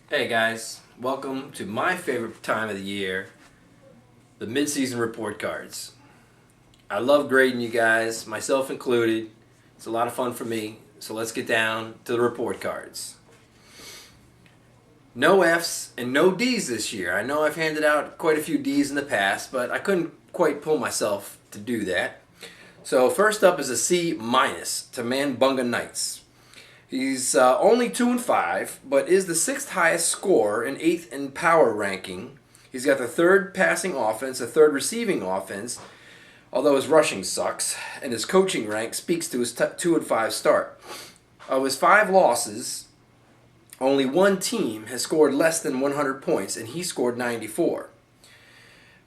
Hey guys, welcome to my favorite time of the year, the mid-season report cards. I love grading you guys, myself included. It's a lot of fun for me, so let's get down to the report cards. No F's and no D's this year. I know I've handed out quite a few D's in the past, but I couldn't quite pull myself to do that. So first up is a C minus to Manbunga Knights. He's only 2-5, but is the sixth highest scorer and eighth in power ranking. He's got the third passing offense, the third receiving offense, although his rushing sucks, and his coaching rank speaks to his 2-5 start. Of his 5 losses, only one team has scored less than 100 points, and he scored 94.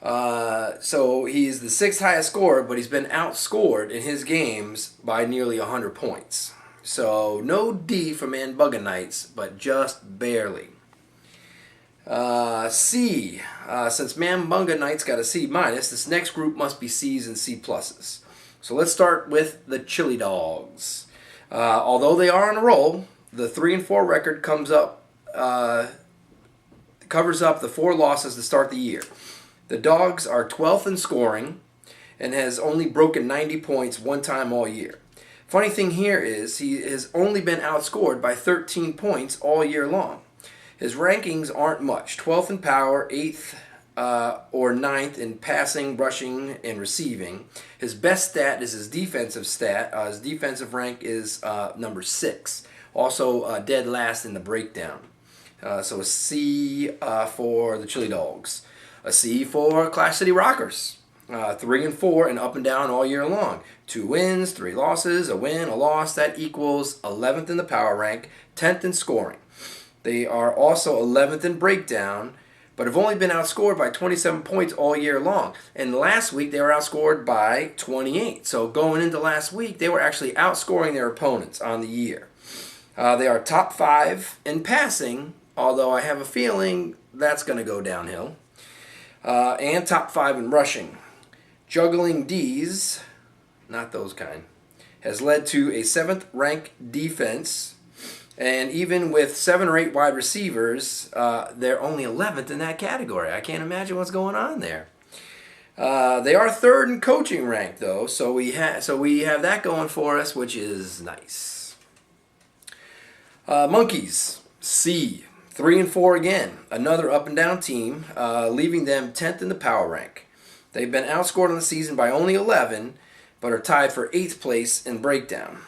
So he's the sixth highest scorer, but he's been outscored in his games by nearly 100 points. So no D for Manbunga Knights, but just barely. C. Since Manbunga Knights got a C minus, this next group must be C's and C pluses. So let's start with the Chili Dogs. Although they are on a roll, the 3-4 record covers up the 4 losses to start the year. The Dogs are 12th in scoring and has only broken 90 points one time all year. Funny thing here is he has only been outscored by 13 points all year long. His rankings aren't much. 12th in power, 8th or 9th in passing, rushing, and receiving. His best stat is his defensive stat. His defensive rank is number 6. Also dead last in the breakdown. So a C for the Chili Dogs. A C for Clash City Rockers. 3-4 and up and down all year long. 2 wins, 3 losses, a win, a loss. That equals 11th in the power rank, 10th in scoring. They are also 11th in breakdown, but have only been outscored by 27 points all year long. And last week they were outscored by 28. So going into last week, they were actually outscoring their opponents on the year. They are top 5 in passing, although I have a feeling that's going to go downhill. And top 5 in rushing. Juggling D's, not those kind, has led to a 7th ranked defense, and even with 7 or 8 wide receivers, they're only 11th in that category. I can't imagine what's going on there. They are 3rd in coaching rank, though, so we have that going for us, which is nice. Monkeys, C, 3-4 again, another up and down team, leaving them 10th in the power rank. They've been outscored on the season by only 11, but are tied for 8th place in breakdown.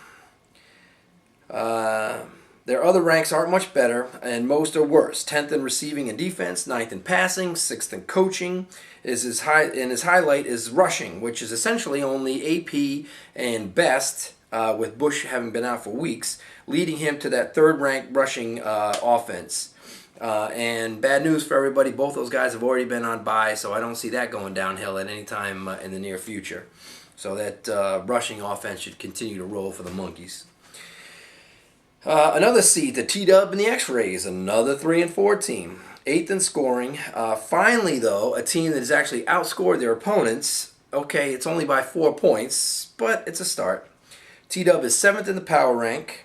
Their other ranks aren't much better, and most are worse. 10th in receiving and defense, 9th in passing, 6th in coaching. His highlight is rushing, which is essentially only AP and best, with Bush having been out for weeks, leading him to that 3rd-ranked rushing offense. And bad news for everybody, both those guys have already been on bye, so I don't see that going downhill at any time in the near future. So that rushing offense should continue to roll for the Monkeys. Another C to T-Dub and the X-Rays, another 3-4 team. 8th in scoring. Finally, though, a team that has actually outscored their opponents. Okay, it's only by 4 points, but it's a start. T-Dub is 7th in the power rank.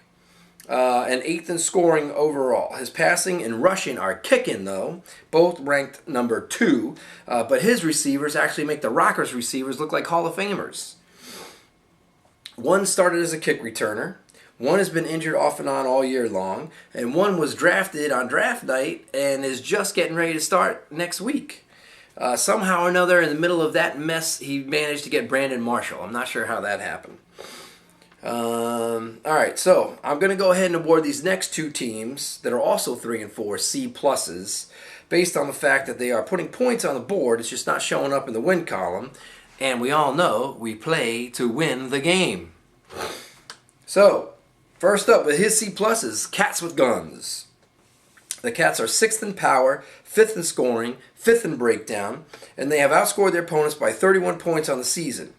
And 8th in scoring overall. His passing and rushing are kicking, though, both ranked number 2. But his receivers actually make the Rockers receivers look like Hall of Famers. One started as a kick returner. One has been injured off and on all year long. And one was drafted on draft night and is just getting ready to start next week. Somehow or another, in the middle of that mess, he managed to get Brandon Marshall. I'm not sure how that happened. Alright, so I'm going to go ahead and award these next 2 teams that are also 3-4 C pluses based on the fact that they are putting points on the board. It's just not showing up in the win column. And we all know we play to win the game. So, first up with his C pluses, Cats with Guns. The Cats are 6th in power, 5th in scoring, 5th in breakdown, and they have outscored their opponents by 31 points on the season.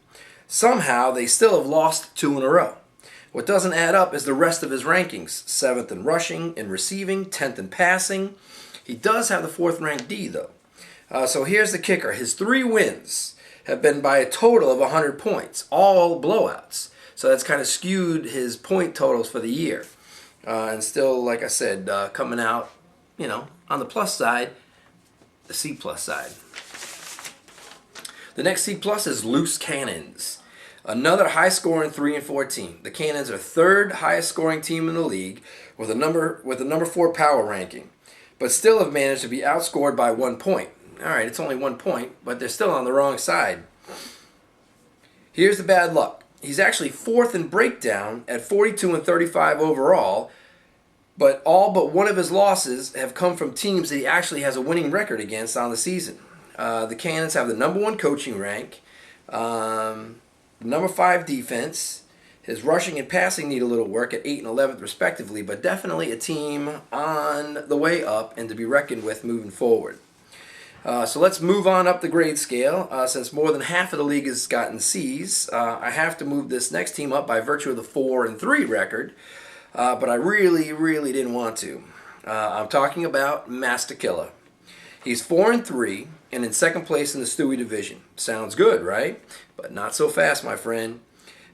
Somehow, they still have lost 2 in a row. What doesn't add up is the rest of his rankings. 7th in rushing and receiving, 10th in passing. He does have the 4th ranked D, though. So here's the kicker. His 3 wins have been by a total of 100 points, all blowouts. So that's kind of skewed his point totals for the year. And still, like I said, coming out you know, on the plus side, the C plus side. The next C plus is Loose Cannons. Another high-scoring 3 and 4 team. The Cannons are third highest-scoring team in the league with a number 4 power ranking, but still have managed to be outscored by 1 point. All right, it's only 1 point, but they're still on the wrong side. Here's the bad luck. He's actually fourth in breakdown at 42 and 35 overall, but all but one of his losses have come from teams that he actually has a winning record against on the season. The Cannons have the number 1 coaching rank, number 5 defense. His rushing and passing need a little work at 8th and 11th respectively, but definitely a team on the way up and to be reckoned with moving forward. So let's move on up the grade scale. Since more than half of the league has gotten C's, I have to move this next team up by virtue of the 4 and 3 record, but I really didn't want to. I'm talking about Master Killer. He's 4 and 3 and in second place in the Stewie division. Sounds good, right? But not so fast, my friend.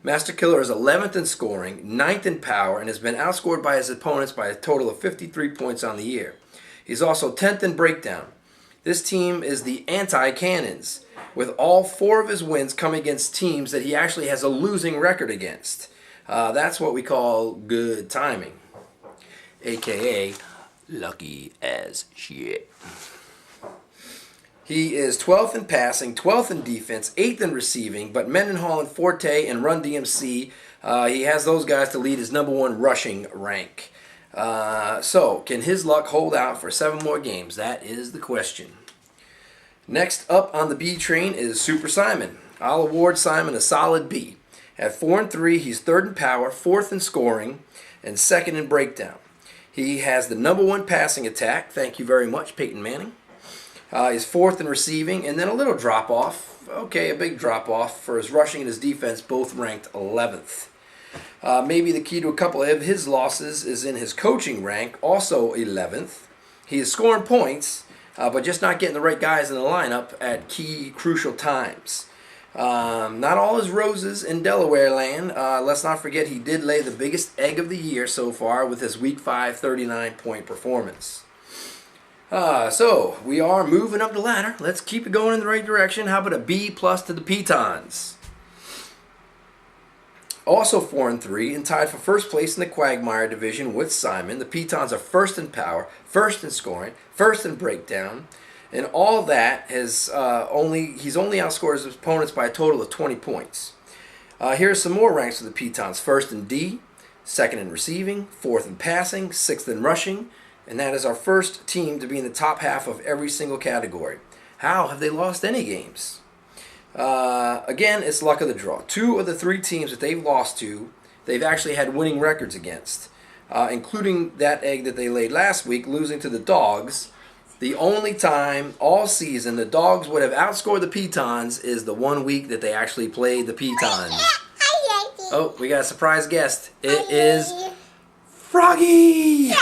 Master Killer is 11th in scoring, 9th in power, and has been outscored by his opponents by a total of 53 points on the year. He's also 10th in breakdown. This team is the anti-Cannons, with all 4 of his wins coming against teams that he actually has a losing record against. That's what we call good timing, a.k.a. lucky as shit. He is 12th in passing, 12th in defense, 8th in receiving, but Mendenhall and Forte and Run DMC, he has those guys to lead his number 1 rushing rank. So, can his luck hold out for 7 more games? That is the question. Next up on the B train is Super Simon. I'll award Simon a solid B. At 4 and 3, he's 3rd in power, 4th in scoring, and 2nd in breakdown. He has the number 1 passing attack. Thank you very much, Peyton Manning. He's 4th in receiving, and then a little drop-off. Okay, a big drop-off for his rushing and his defense, both ranked 11th. Maybe the key to a couple of his losses is in his coaching rank, also 11th. He is scoring points, but just not getting the right guys in the lineup at key, crucial times. Not all his roses in Delaware land. Let's not forget he did lay the biggest egg of the year so far with his Week 5 39-point performance. So, we are moving up the ladder. Let's keep it going in the right direction. How about a B plus to the Pitons? Also 4 and 3 and tied for first place in the Quagmire division with Simon. The Pitons are 1st in power, 1st in scoring, 1st in breakdown, and all that has he's only outscored his opponents by a total of 20 points. Here's some more ranks for the Pitons: 1st in D, 2nd in receiving, 4th in passing, 6th in rushing, and that is our first team to be in the top half of every single category. How have they lost any games? Again, it's luck of the draw. 2 of the 3 teams that they've lost to, they've actually had winning records against, including that egg that they laid last week, losing to the Dogs. The only time all season the Dogs would have outscored the Pitons is the 1 week that they actually played the Pitons. Oh, we got a surprise guest. It is Froggy!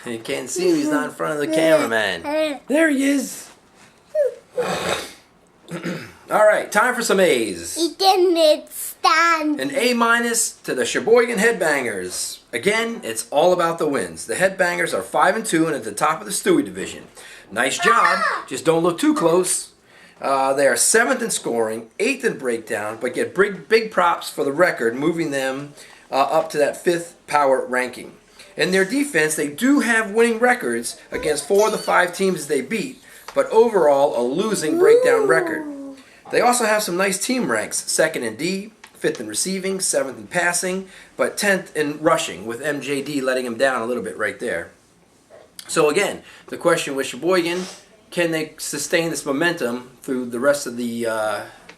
You can't see him, he's not in front of the cameraman. There he is. Alright, time for some A's. He didn't stand. An A minus to the Sheboygan Headbangers. Again, it's all about the wins. The Headbangers are 5 and 2 and at the top of the Stewie division. Nice job, just don't look too close. They are 7th in scoring, 8th in breakdown, but get big props for the record, moving them up to that 5th power ranking. In their defense, they do have winning records against 4 of the 5 teams they beat, but overall a losing breakdown record. They also have some nice team ranks: 2nd in D, 5th in receiving, 7th in passing, but 10th in rushing, with MJD letting him down a little bit right there. So again, the question with Sheboygan, can they sustain this momentum through the rest of the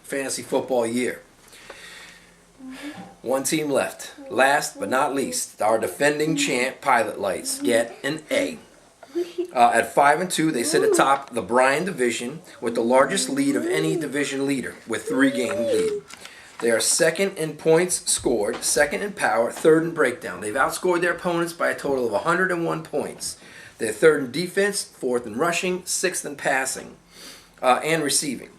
fantasy football year? 1 team left. Last but not least, our defending champ Pilot Lights get an A. At 5 and 2, they sit atop the Bryan division with the largest lead of any division leader, with 3-game lead. They are 2nd in points scored, 2nd in power, 3rd in breakdown. They've outscored their opponents by a total of 101 points. They're 3rd in defense, 4th in rushing, 6th in passing and receiving.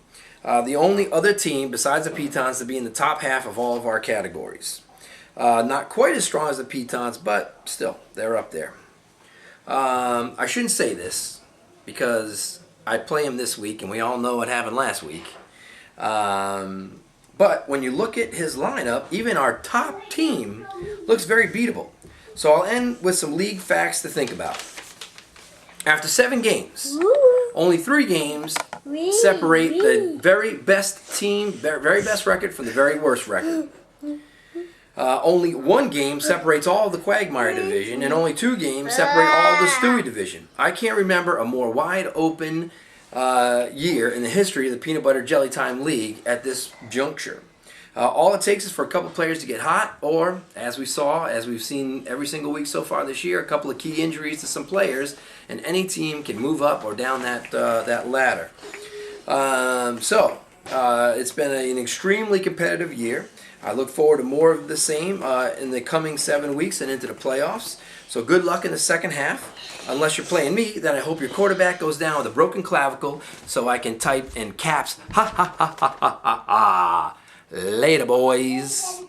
The only other team besides the Pitons to be in the top half of all of our categories. Not quite as strong as the Pitons, but still, they're up there. I shouldn't say this because I play him this week, and we all know what happened last week. But when you look at his lineup, even our top team looks very beatable. So I'll end with some league facts to think about. After 7 games, only 3 games separate the very best team, very best record from the very worst record. Only 1 game separates all the Quagmire division, and only 2 games separate all the Stewie division. I can't remember a more wide open year in the history of the Peanut Butter Jelly Time League at this juncture. All it takes is for a couple players to get hot, or as we've seen every single week so far this year, a couple of key injuries to some players, and any team can move up or down that ladder. It's been an extremely competitive year. I look forward to more of the same in the coming 7 weeks and into the playoffs. So good luck in the second half. Unless you're playing me, then I hope your quarterback goes down with a broken clavicle so I can type in caps, ha ha ha ha ha ha ha. Later, boys.